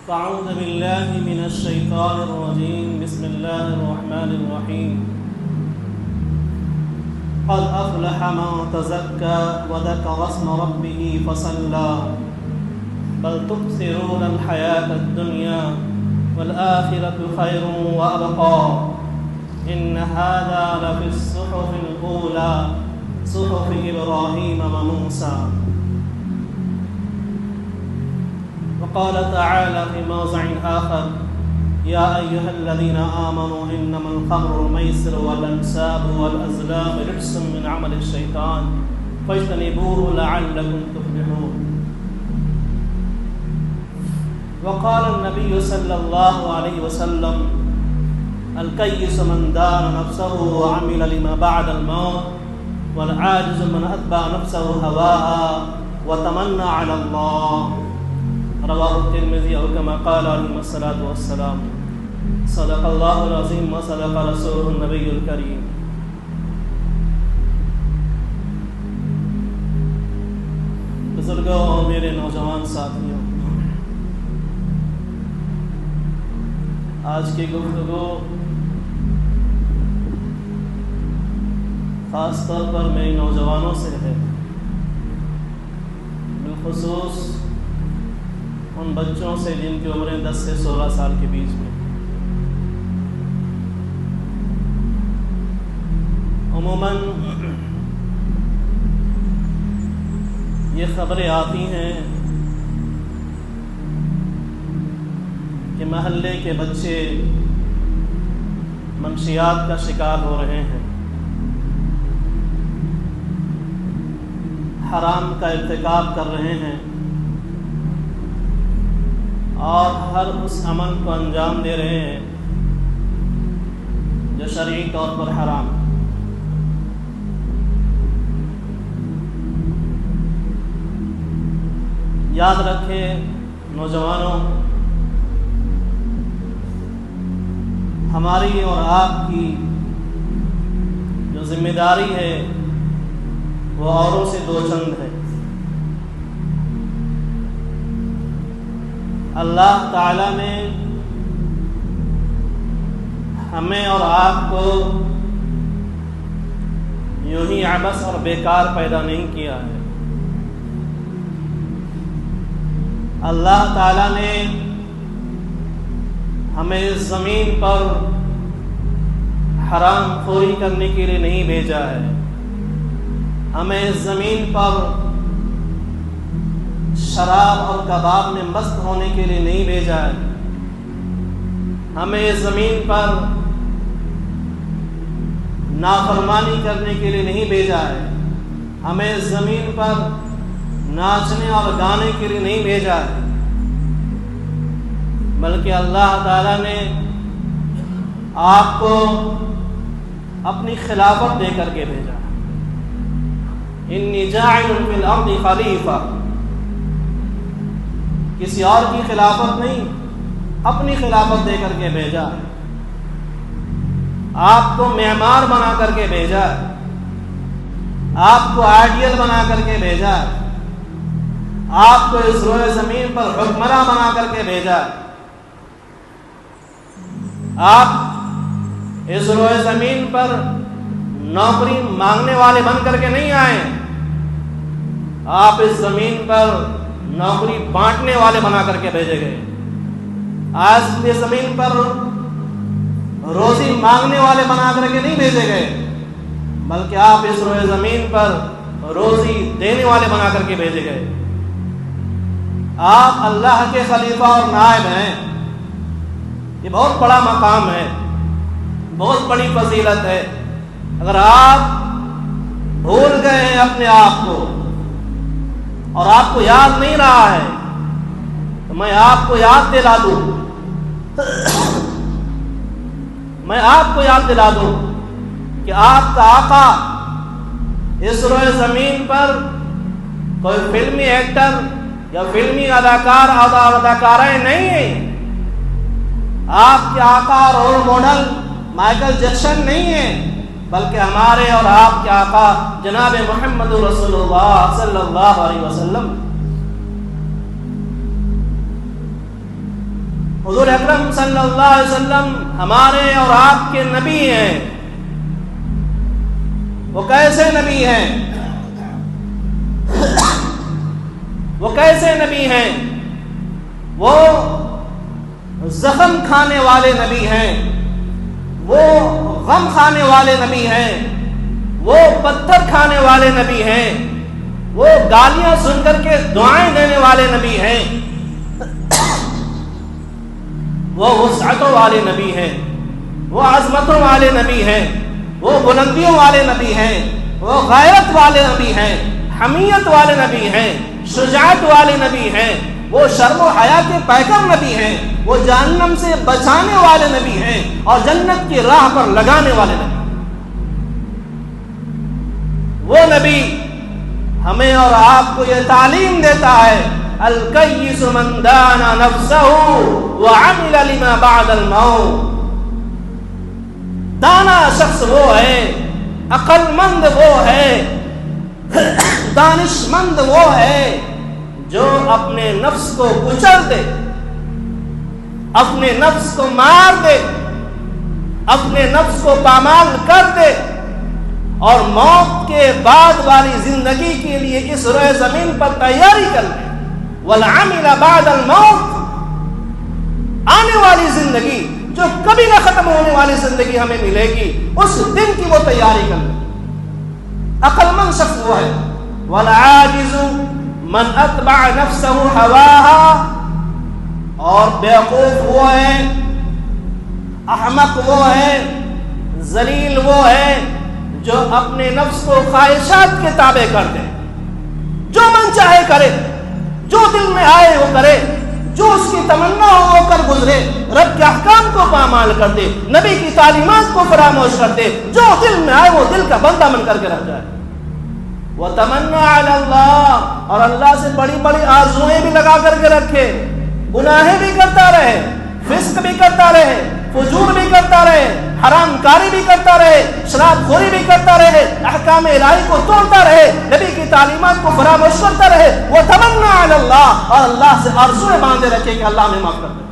أعوذ بالله من الشيطان الرجيم. بسم الله الرحمن الرحيم. قد أفلح من تزكى وذكر اسم ربه فصلى بل تؤثرون الحياة الدنيا والآخرة خير وأبقى إن هذا لفي الصحف الأولى صحف إبراهيم وموسى. وقال تعالى في موضع آخر: يا أيها الذين آمنوا إنما الخمر والميسر والأنساب والأزلام رجس من عمل الشيطان فاجتنبوه لعلكم تفلحون. وقال النبي صلى الله عليه وسلم: الكيس من دان نفسه وعمل لما بعد الموت والعاجز من أتبع نفسه هواها وتمنى على الله. رواه الترمذي أو كما قال عليه الصلاة والسلام. صدق الله العظيم وصدق رسوله النبي الكريم. بزرگوں اور میرے نوجوان ساتھیوں، آج کی گفتگو خاص طور پر میری نوجوانوں سے ہے، بالخصوص ان بچوں سے جن کی عمریں 10 سے 16 سال کے بیچ میں۔ عموماً یہ خبریں آتی ہیں کہ محلے کے بچے منشیات کا شکار ہو رہے ہیں، حرام کا ارتکاب کر رہے ہیں اور ہر اس عمل کو انجام دے رہے ہیں جو شرعی طور پر حرام۔ یاد رکھیں نوجوانوں، ہماری اور آپ کی جو ذمہ داری ہے وہ اوروں سے دو چند ہے۔ اللہ تعالیٰ نے ہمیں اور آپ کو یوں ہی عبث اور بیکار پیدا نہیں کیا ہے۔ اللہ تعالیٰ نے ہمیں اس زمین پر حرام خوری کرنے کے لیے نہیں بھیجا ہے، ہمیں اس زمین پر شراب اور کباب میں مست ہونے کے لیے نہیں بھیجا ہے، ہمیں اس زمین پر نافرمانی کرنے کے لیے نہیں بھیجا ہے، ہمیں اس زمین پر ناچنے اور گانے کے لیے نہیں بھیجا ہے، بلکہ اللہ تعالیٰ نے آپ کو اپنی خلافت دے کر کے بھیجا۔ انی جاعل فی الارض خلیفہ، کسی اور کی خلافت نہیں، اپنی خلافت دے کر کے بھیجا، آپ کو معمار بنا کر کے بھیجا، آپ کو آئیڈیل بنا کر کے بھیجا، آپ کو اس روئے زمین پر حکمراں بنا کر کے بھیجا۔ آپ اس روئے زمین پر نوکری مانگنے والے بن کر کے نہیں آئے، آپ اس زمین پر نوکری بانٹنے والے بنا کر کے بھیجے گئے۔ آج یہ زمین پر روزی مانگنے والے بنا کر کے نہیں بھیجے گئے، بلکہ آپ اس روئے زمین پر روزی دینے والے بنا کر کے بھیجے گئے۔ آپ اللہ کے خلیفہ اور نائب ہیں، یہ بہت بڑا مقام ہے، بہت بڑی فضیلت ہے۔ اگر آپ بھول گئے ہیں اپنے آپ کو اور آپ کو یاد نہیں رہا ہے تو میں آپ کو یاد دلا دوں، میں آپ کو یاد دلا دوں کہ آپ کا آقا اس روئے زمین پر کوئی فلمی ایکٹر یا فلمی اداکار اور اداکاریں نہیں ہیں، آپ کے آقا اور رول ماڈل مائیکل جیکسن نہیں ہیں، بلکہ ہمارے اور آپ کے آقا جناب محمد رسول اللہ صلی اللہ علیہ وسلم حضور اکرم صلی اللہ علیہ وسلم ہمارے اور آپ کے نبی ہیں۔ وہ کیسے نبی ہیں؟ وہ کیسے نبی ہیں؟ وہ زخم کھانے والے نبی ہیں، وہ غم کھانے والے نبی ہیں، وہ پتھر کھانے والے نبی ہیں، وہ گالیاں سن کر کے دعائیں دینے والے نبی ہیں، وہ وسعتوں والے نبی ہیں، وہ عظمتوں والے نبی ہیں، وہ بلندیوں والے نبی ہیں، وہ غیرت والے نبی ہیں، حمیت والے نبی ہیں، شجاعت والے نبی ہیں، وہ شرم و حیا کے پیکر نبی ہیں، وہ جہنم سے بچانے والے نبی ہیں اور جنت کی راہ پر لگانے والے نبی۔ وہ نبی ہمیں اور آپ کو یہ تعلیم دیتا ہے، الکیس من دان نفسہ وعمل لما بعد الموت۔ دانا شخص وہ ہے، عقل مند وہ ہے، دانش مند وہ ہے جو اپنے نفس کو کچل دے، اپنے نفس کو مار دے، اپنے نفس کو پامال کر دے اور موت کے بعد والی زندگی کے لیے اس روئے زمین پر تیاری کر لے۔ وَالْعَمِلَ بَعْدَ الْمَوْتِ، آنے والی زندگی جو کبھی نہ ختم ہونے والی زندگی ہمیں ملے گی، اس دن کی وہ تیاری کر لے۔ عقل مند شخص وہ ہے۔ وَالْعَاجِزُ مَنْ أَتْبَعَ نَفْسَهُ هَوَاهَا، اور بیوقوف وہ ہے، احمق وہ ہے، ذلیل وہ ہے جو اپنے نفس کو خواہشات کے تابع کر دے، جو من چاہے کرے، جو دل میں آئے وہ کرے، جو اس کی تمنا ہو کر گزرے، رب کے احکام کو پامال کر دے، نبی کی تعلیمات کو فراموش کر دے، جو دل میں آئے وہ دل کا بندہ بن کر کے رہ جائے۔ وَتَمَنَّا عَلَى اللَّهِ، اور اللہ سے بڑی بڑی آرزویں بھی لگا کر کے رکھے، گناہیں بھی کرتا رہے، فسق بھی کرتا رہے، فجور بھی کرتا رہے، حرام کاری بھی کرتا رہے، شراب خوری بھی کرتا رہے، احکام الہی کو توڑتا رہے، نبی کی تعلیمات کو فراموش کرتا رہے۔ وہ تمنا علی اللہ، اور اللہ سے آرزویں باندھے رکھے کہ اللہ ہمیں معاف کر دے۔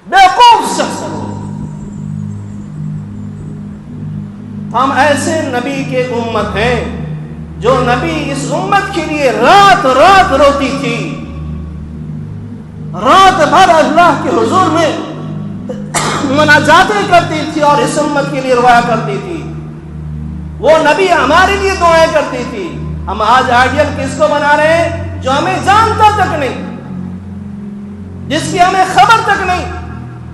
بیوقوف شخص ہے وہ۔ ہم ایسے نبی کے امت ہیں جو نبی اس امت کے لیے رات رات روتی تھی، رات بھر اللہ کے حضور میں مناجاتیں کرتی تھی اور اس امت کے لیے رویا کرتی تھی۔ وہ نبی ہمارے لیے دعائیں کرتی تھی۔ ہم آج آئیڈیل کس کو بنا رہے ہیں؟ جو ہمیں جانتا تک نہیں، جس کی ہمیں خبر تک نہیں،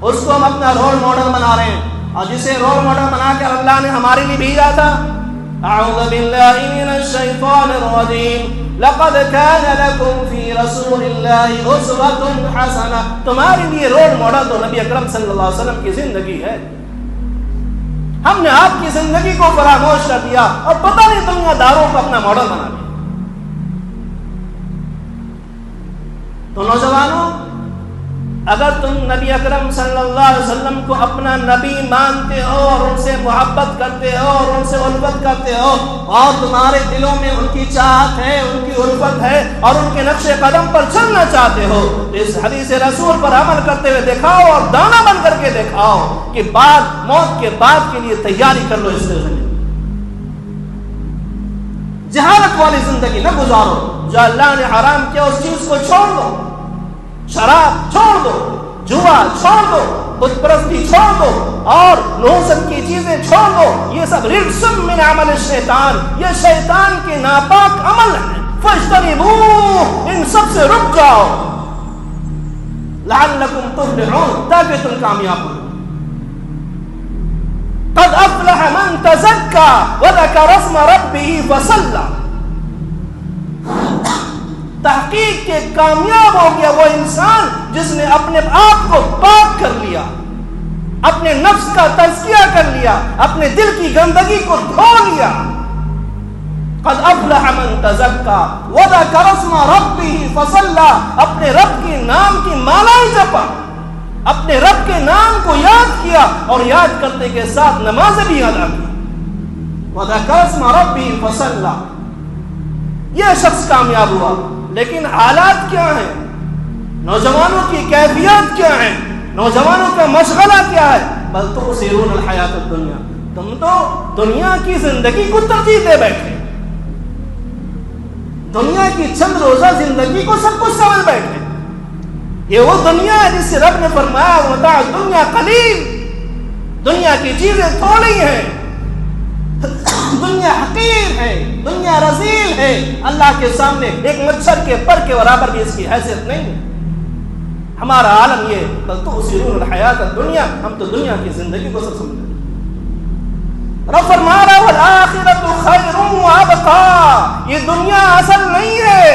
اس کو ہم اپنا رول ماڈل بنا رہے ہیں، اور جسے رول ماڈل بنا کر اللہ نے ہمارے لیے بھیجا تھا۔ اعوذ باللہ من الشیطان الرجیم، لقد كان لكم في رسول الله اسوة حسنہ، تمہارے لیے رول ماڈل تو نبی اکرم صلی اللہ علیہ وسلم کی زندگی ہے۔ ہم نے آپ کی زندگی کو فراموش کر دیا اور پتہ نہیں دنیا داروں کو اپنا ماڈل بنا دیا۔ تو نوجوانوں، اگر تم نبی اکرم صلی اللہ علیہ وسلم کو اپنا نبی مانتے ہو اور ان سے محبت کرتے ہو اور ان سے الفت کرتے ہو، اور تمہارے دلوں میں ان کی چاہت ہے، ان کی الفت ہے، اور ان کے نقش قدم پر چلنا چاہتے ہو، تو اس حدیث رسول پر عمل کرتے ہوئے دکھاؤ اور دانا بن کر کے دکھاؤ کہ موت کے بعد کے لیے تیاری کر لو۔ اس سے جہالت والی زندگی نہ گزارو۔ جو اللہ نے حرام کیا اس چیز کو چھوڑ دو، شراب چھوڑ دو، جوا چھوڑ دو، بت پرستی چھوڑ دو، اور نحوست کی چیزیں چھوڑ دو۔ یہ سب رجس من عمل الشیطان، یہ شیطان کے ناپاک عمل ہے۔ فاجتنبوہ، ان سب سے رک جاؤ، لعلکم تفلحون، تاکہ تم کامیاب ہو۔ قد افلح من تزکا وذکر اسم ربہ فصلی، تحقیق کے کامیاب ہو گیا وہ انسان جس نے اپنے آپ کو پاک کر لیا، اپنے نفس کا تزکیہ کر لیا، اپنے دل کی گندگی کو دھو لیا۔ قد افلح من تزکا وذکر اسم ربہ فصلی، اپنے رب کے نام کی مالائیں جپا، اپنے رب کے نام کو یاد کیا اور یاد کرتے کے ساتھ نماز بھی ادا کی۔ وذکر اسم ربہ فصلی، یہ شخص کامیاب ہوا۔ لیکن حالات کیا ہیں؟ نوجوانوں کی کیفیت کیا ہے، نوجوانوں کا مشغلہ کیا ہے؟ بل تؤثرون الحیات الدنیا، تم تو دنیا کی زندگی کو ترجیح دے بیٹھے، دنیا کی چند روزہ زندگی کو سب کچھ سمجھ بیٹھے۔ یہ وہ دنیا ہے جس سے رب نے فرمایا متاع دنیا قلیل، دنیا کی چیزیں تھوڑی ہیں، دنیا حقیر ہے، دنیا رذیل ہے، اللہ کے سامنے ایک مچھر کے پر کے برابر بھی اس کی حیثیت نہیں ہے۔ ہمارا عالم یہ بل تؤثرون الحیات الدنیا، ہم تو دنیا کی زندگی کو سب سمجھتے ہیں۔ رب فرما رہا والآخرۃ خیر وابقی، یہ دنیا اصل نہیں ہے،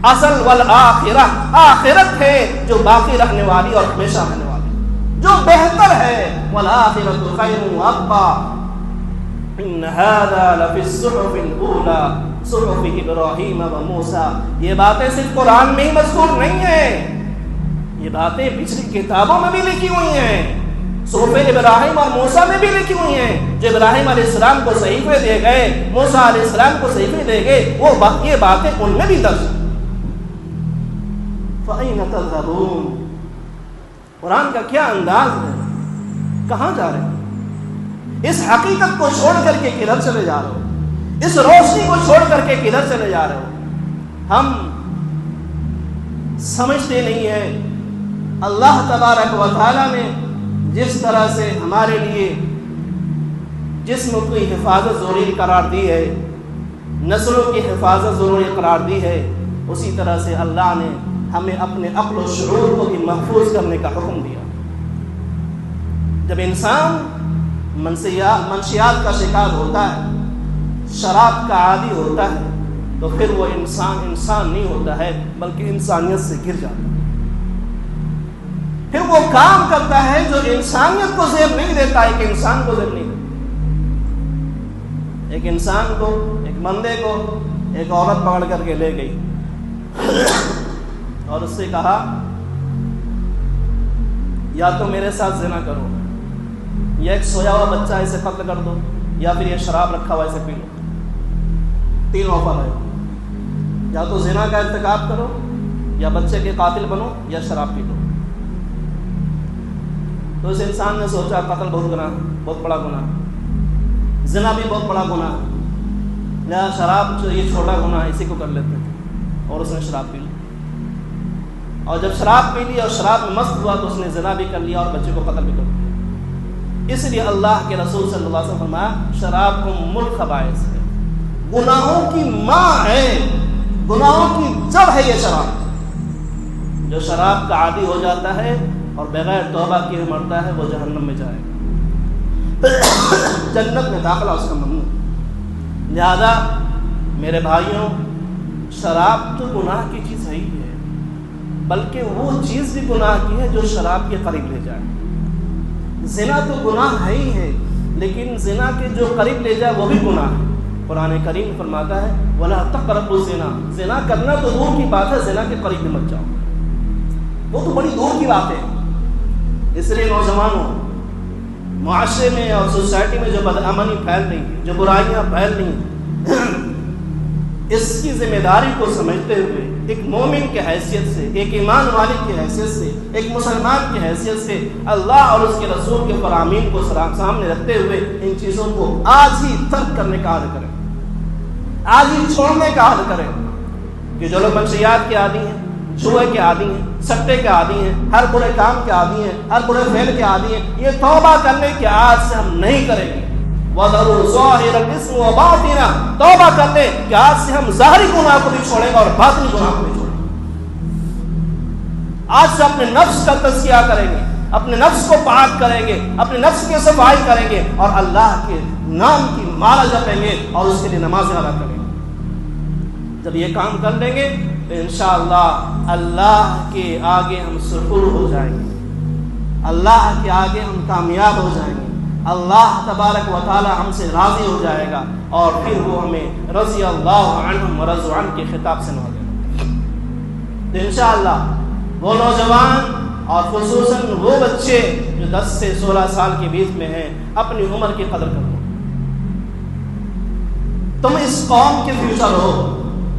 اصل والآخرہ آخرت ہے جو باقی رہنے والی اور ہمیشہ رہنے والی، جو بہتر ہے۔ والآخرۃ خیر وابقی ان هذا لفی الصحف الاولی صحف ابراہیم و موسیٰ۔ یہ باتیں صرف قرآن میں ہی مذکور نہیں ہیں، یہ باتیں پچھلی کتابوں میں بھی لکھی ہوئی ہیں، صحف ابراہیم اور موسیٰ میں بھی لکھی ہوئی ہیں۔ جو ابراہیم علیہ السلام کو صحیفے دے گئے، موسیٰ علیہ السلام کو صحیفے دے گئے، وہ یہ باتیں ان میں بھی درج ہیں۔ فَأَيْنَ تَذْهَبُونَ، قرآن کا کیا انداز ہے، کہاں جا رہے ہیں؟ اس حقیقت کو چھوڑ کر کے کدھر چلے جا رہے ہو؟ اس روشنی کو چھوڑ کر کے کدھر چلے جا رہے ہو؟ ہم سمجھتے نہیں ہیں اللہ تبارک و تعالیٰ نے جس طرح سے ہمارے لیے جسم کی حفاظت ضروری قرار دی ہے، نسلوں کی حفاظت ضروری قرار دی ہے، اسی طرح سے اللہ نے ہمیں اپنے عقل و شعور کو بھی محفوظ کرنے کا حکم دیا۔ جب انسان منشیات کا شکار ہوتا ہے، شراب کا عادی ہوتا ہے، تو پھر وہ انسان نہیں ہوتا ہے بلکہ انسانیت سے گر جاتا ہے۔ پھر وہ کام کرتا ہے جو انسانیت کو زیب نہیں دیتا، ایک انسان کو زیب نہیں دیتا۔ ایک انسان کو، ایک بندے کو ایک عورت پکڑ کر کے لے گئی اور اس سے کہا یا تو میرے ساتھ زنا کرو، یا ایک سویا ہوا بچہ اسے قتل کر دو، یا پھر یہ شراب رکھا ہوا اسے پی لو۔ تین آفر ہے، یا تو زنا کا ارتکاب کرو، یا بچے کے قاتل بنو، یا شراب پی لو۔ تو اس انسان نے سوچا قتل بہت گناہ، بہت بڑا گناہ، زنا بھی بہت بڑا گناہ، یا شراب جو یہ چھوٹا گناہ اسی کو کر لیتے ہیں، اور اس نے شراب پی لی۔ اور جب شراب پی لی اور شراب میں مست ہوا تو اس نے زنا بھی کر لیا اور بچے کو قتل بھی کر دیا۔ اس لیے اللہ کے رسول صلی اللہ علیہ وسلم فرمایا شراب ام الخبائث ہے، گناہوں کی ماں ہے، گناہوں کی جڑ ہے یہ شراب۔ جو شراب کا عادی ہو جاتا ہے اور بغیر توبہ کیے مرتا ہے وہ جہنم میں جائے گا، جنت میں داخلہ اس کا ممنوع۔ لہذا میرے بھائیوں، شراب تو گناہ کی چیز ہے ہی ہے، بلکہ وہ چیز بھی گناہ کی ہے جو شراب کے قریب لے جائے۔ زنا تو گناہ ہے ہی ہے، لیکن زنا کے جو قریب لے جائے وہ بھی گناہ ہے۔ قرآن کریم فرماتا ہے وَلَا تَقْرَبُوا الزِّنَا، زنا کرنا تو دور کی بات ہے، زنا کے قریب بھی مت جاؤ، وہ تو بڑی دور کی بات ہے۔ اس لیے نوجوانوں، معاشرے میں اور سوسائٹی میں جو بدامنی پھیل رہی ہے، جو برائیاں پھیل رہی ہیں، اس کی ذمہ داری کو سمجھتے ہوئے ایک مومن کی حیثیت سے، ایک ایمان والے کی حیثیت سے، ایک مسلمان کی حیثیت سے اللہ اور اس کے رسول کے فرامین کو سامنے رکھتے ہوئے ان چیزوں کو آج ہی ترک کرنے کا عہد کریں، آج ہی چھوڑنے کا عہد کریں۔ کہ جو لوگ منشیات کے عادی ہیں، جوئے کے عادی ہیں، سٹے کے عادی ہیں، ہر برے کام کے عادی ہیں، ہر برے فعل کے عادی ہیں، یہ توبہ کرنے کے آج سے ہم نہیں کریں گے۔ وَذَرُوا ظَاهِرَ الْإِثْمِ وَبَاطِنَهُ، توبہ کرنے کہ آج سے ہم ظاہری گناہ کو بھی چھوڑیں گے اور باطنی گناہ کو بھی چھوڑیں گے۔ آج سے اپنے نفس کا تزکیہ کریں گے، اپنے نفس کو پاک کریں گے، اپنے نفس کی صفائی کریں گے اور اللہ کے نام کی مالا جپیں گے اور اس کے لیے نمازیں ادا کریں گے۔ جب یہ کام کر لیں گے تو انشاءاللہ اللہ کے آگے ہم سرخرو ہو جائیں گے، اللہ کے آگے ہم کامیاب ہو جائیں گے، اللہ تبارک و تعالی ہم سے راضی ہو جائے گا اور پھر وہ ہمیں رضی اللہ عنہم ورضوا عنہ کے خطاب سے نوازے گا۔ تو انشاءاللہ وہ نوجوان اور خصوصاً وہ بچے جو 10 سے 16 سال کے بیچ میں ہیں، اپنی عمر کی قدر کرو۔ تم اس قوم کے فیوچر ہو،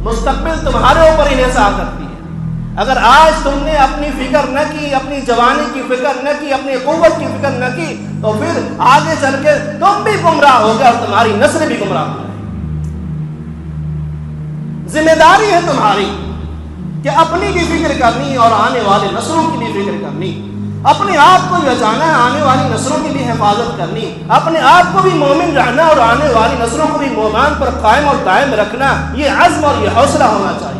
مستقبل تمہارے اوپر انحصار کرتی ہے۔ اگر آج تم نے اپنی فکر نہ کی، اپنی جوانی کی فکر نہ کی، اپنی قوت کی فکر نہ کی، تو پھر آگے چل کے تم بھی گمراہ ہو گے اور تمہاری نسل بھی گمراہ ہو جائے۔ ذمہ داری ہے تمہاری کہ اپنی بھی فکر کرنی اور آنے والے نسلوں کی بھی فکر کرنی، اپنے آپ کو بچانا ہے، آنے والی نسلوں کی بھی حفاظت کرنی، اپنے آپ کو بھی مومن رہنا اور آنے والی نسلوں کو بھی مومن پر قائم اور دائم رکھنا، یہ عزم اور یہ حوصلہ ہونا چاہیے۔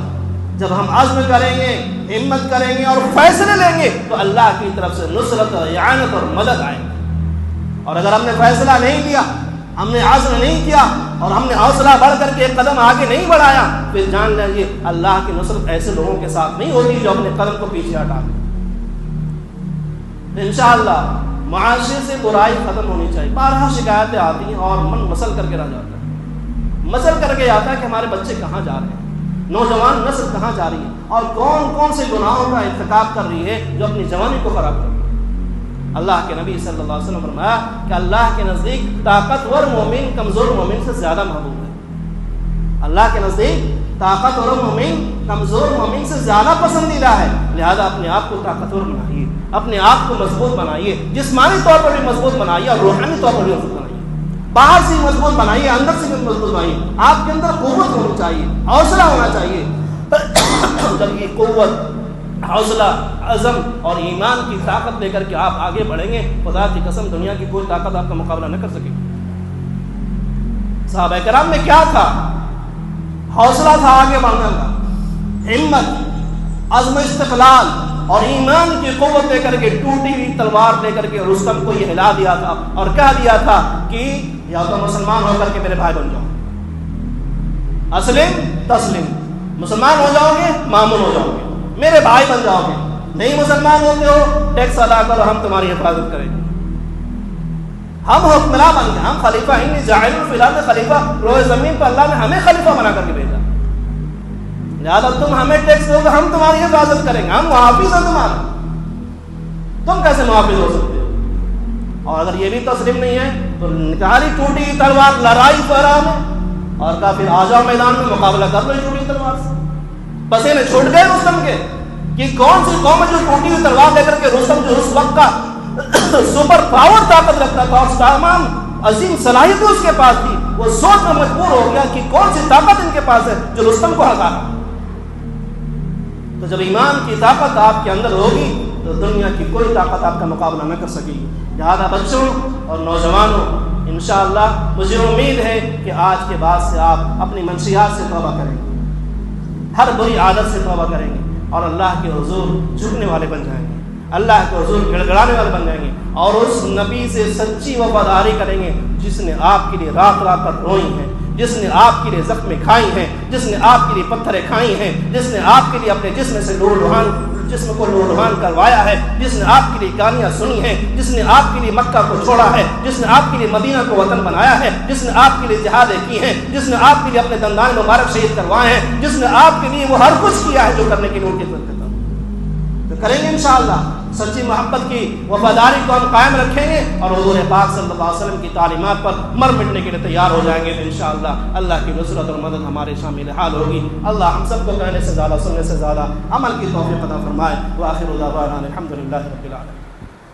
جب ہم عزم کریں گے، ہمت کریں گے اور فیصلے لیں گے تو اللہ کی طرف سے نصرت، اعانت اور مدد آئے گی۔ اور اگر ہم نے فیصلہ نہیں لیا، ہم نے عزم نہیں کیا اور ہم نے حوصلہ بڑھ کر کے ایک قدم آگے نہیں بڑھایا، پھر جان لیجیے اللہ کی نصرت ایسے لوگوں کے ساتھ نہیں ہوتی جو اپنے قدم کو پیچھے ہٹا دیں۔ انشاءاللہ معاشرے سے برائی ختم ہونی چاہیے۔ بارہا شکایتیں آتی ہیں اور من مسل کر کے رہ جاتا ہے، مسل کر کے جاتا ہے کہ ہمارے بچے کہاں جا رہے ہیں، نوجوان نسل کہاں جا رہی ہے اور کون کون سے گناہوں کا ارتکاب کر رہی ہے جو اپنی جوانی کو خراب کر رہی ہے۔ اللہ کے نبی صلی اللہ علیہ وسلم فرمایا کہ اللہ کے نزدیک طاقتور مومن کمزور مومن سے زیادہ محبوب ہے۔ اللہ کے نزدیک طاقتور مومن کمزور مومن سے زیادہ پسندیدہ ہے، لہذا اپنے آپ کو طاقتور بنائیے، اپنے آپ کو مضبوط بنائیے، جسمانی طور پر بھی مضبوط بنائیے اور روحانی طور پر بھی مضبوط بنائیے، باہر سے مضبوط بنائیے، اندر سے بھی مضبوط بنائیے۔ آپ کے اندر قوت ہونی چاہیے، حوصلہ ہونا چاہیے۔ جب یہ قوت، حوصلہ، عزم اور ایمان کی طاقت لے کر کے آپ آگے بڑھیں گے، خدا کی قسم دنیا کی کوئی طاقت آپ کا مقابلہ نہ کر سکے گی۔ صحابہ کرام میں کیا تھا؟ حوصلہ تھا آگے بڑھنے کا، ہمت، عزم استقلال اور ایمان کی قوت لے کر کے ٹوٹی ہوئی تلوار لے کر کے رستم کو یہ ہلا دیا تھا اور کہہ دیا تھا کہ یا تو مسلمان ہو کر کے میرے بھائی بن جاؤ، اسلم تسلم، مسلمان ہو جاؤ گے مامون ہو جاؤ گے، میرے بھائی بن جاؤ گے، نہیں مسلمان ہوتے ہو ٹیکس ادا کرو، ہم تمہاری حفاظت کریں گے، ہم حکمراں بن گئے، ہم خلیفہ انی جاعل فی الارض خلیفہ، روئے زمین پر اللہ نے ہمیں خلیفہ بنا کر کے بھیجا، لہٰذا تم ہمیں ٹیکس دو گے، ہم تمہاری حفاظت کریں گے، ہم محافظ ہیں تمہارے، تم کیسے محافظ ہو سکتے ہو؟ اور اگر یہ بھی تسلیم نہیں ہے تو نکالی ٹوٹی تلوار، لڑائی پڑا میں اور کہا پھر آ جاؤ میدان میں، مقابلہ کر لو ٹوٹی تلوار سے۔ پسینے چھوٹ گئے رستم کے کہ کون سی قوم جو ٹوٹی ہوئی تلوار لے کر کے، رستم جو اس وقت کا سپر پاور طاقت رکھتا تھا اور تمام عظیم صلاحیتیں اس کے پاس تھی، وہ سوچ میں مجبور ہو گیا کہ کون سی طاقت ان کے پاس ہے جو رستم کو ہرا۔ تو جب ایمان کی طاقت آپ کے اندر ہوگی تو دنیا کی کوئی طاقت آپ کا مقابلہ نہ کر سکے گی۔ لہٰذا بچوں اور نوجوانوں، انشاءاللہ مجھے امید ہے کہ آج کے بعد سے آپ اپنی منشیات سے توبہ کریں گے، ہر بری عادت سے توبہ کریں گے اور اللہ کے حضور جھکنے والے بن جائیں گے، اللہ کے حضور گڑ گڑانے والے بن جائیں گے اور اس نبی سے سچی وفاداری کریں گے جس نے آپ کے لیے رات رات پر روئی ہیں، جس نے آپ کے لیے زخمیں کھائی ہیں، جس نے آپ کے لیے پتھریں کھائی ہیں، جس نے آپ کے لیے اپنے جسم سے جسم کو لورہان کروایا ہے، جس نے آپ کے لیے کہانیاں سنی ہیں، جس نے آپ کے لیے مکہ کو چھوڑا ہے، جس نے آپ کے لیے مدینہ کو وطن بنایا ہے، جس نے آپ کے لیے جہادیں کی ہیں، جس نے آپ کے لیے اپنے دندان مبارک شہید کروائے ہیں، جس نے آپ کے لیے وہ ہر کچھ کیا ہے جو کرنے کے لیے ان کی ضرورت ہے، تو کریں گے انشاءاللہ۔ سچی محبت کی وفاداری کو ہم قائم رکھیں گے اور حضور پاک صلی اللہ علیہ وسلم کی تعلیمات پر مر مٹنے کے لیے تیار ہو جائیں گے تو انشاءاللہ اللہ کی نصرت اور مدد ہمارے شامل حال ہوگی۔ اللہ ہم سب کو کہنے سے زیادہ، سننے سے زیادہ عمل کی توفیق عطا فرمائے۔ وآخر دعوانا الحمدللہ رب العالمین۔